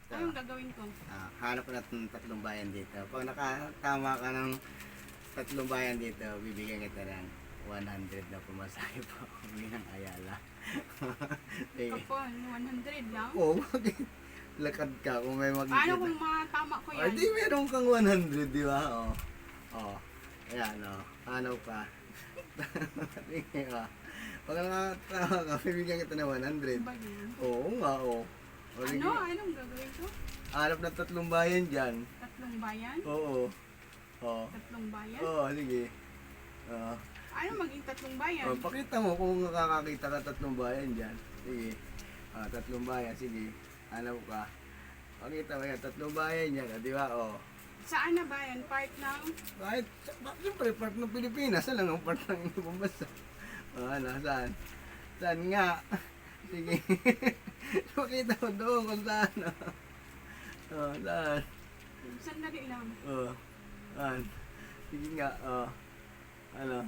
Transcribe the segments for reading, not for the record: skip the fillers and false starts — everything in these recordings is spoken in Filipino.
Anong gagawin ko? Hanap ka natin tatlong bayan dito. Pag nakatama ka ng tatlong bayan dito, bibigyan kita ng 100 na pumasahe po. Uwi ng Ayala. Sige. Kapon, 100 lang? Oo, lakad ka kung may Paano magkikita. kung matama ko Ay, yan? di meron kang 100, di ba? Oo. Oo. Ayan, o. Hanap ka. Sige, o. Pag nakatama ka, bibigyan kita ng 100. Ba yun? Oo nga, oo. O, sige. Ano? Anong gagawin ko? Hanap na tatlong bayan dyan. Tatlong bayan? Oo. Oo. Tatlong bayan? Oo, sige. Oo. Ano maging tatlong bayan? Oh, pakita mo kung nakakakita ka tatlong bayan dyan. Sige. Tatlong bayan, sige. Hanap ka. Pakita mo yan, tatlong bayan dyan. Di ba? Oh. Saan na bayan? Part ng... Kahit, siyempre, part ng Pilipinas. Saan lang ang part ng ibang bansa? Ano, saan? Saan nga? Sige. Pakita mo doon kung saan. Saan? Sandali lang. Saan? Sige nga. Ano?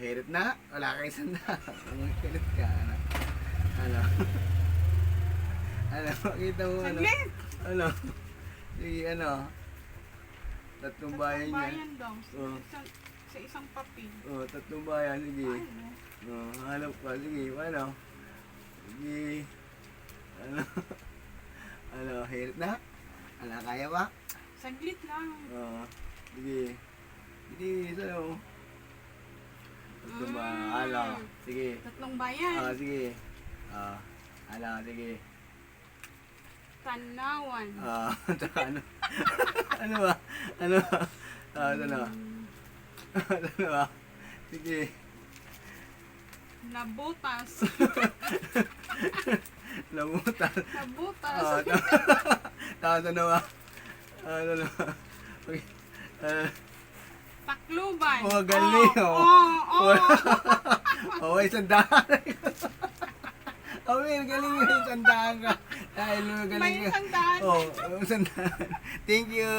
Hirit na? Wala kayo sanda. Hirit ka. Ano? Makita mo ano? Saglit! Ano? Sige, ano? Tatlong bayan Tatlong niya. bayan daw. Oo. Sa isang papel. Tatlong bayan. Sige. Ano? Hanap ka. Sige, ano? Sige. Ano? Hirit na? Kaya ba? Saglit lang. Sige. Sige, sa'yo. Tatlong bayan. Sige. Tatlong bayan. Sige. Sige. Tanawan. Ano? Ano ba? Ano ba? Ano ba? Sige. Nabutas. Lamutan. Nabutas. Tapos ano ba? Ano ba? Okay. Takluban. Galing. Isang daan. Galing yung isang daan ka. Dahil magaling May ka. isang daan. Isang daan. Thank you.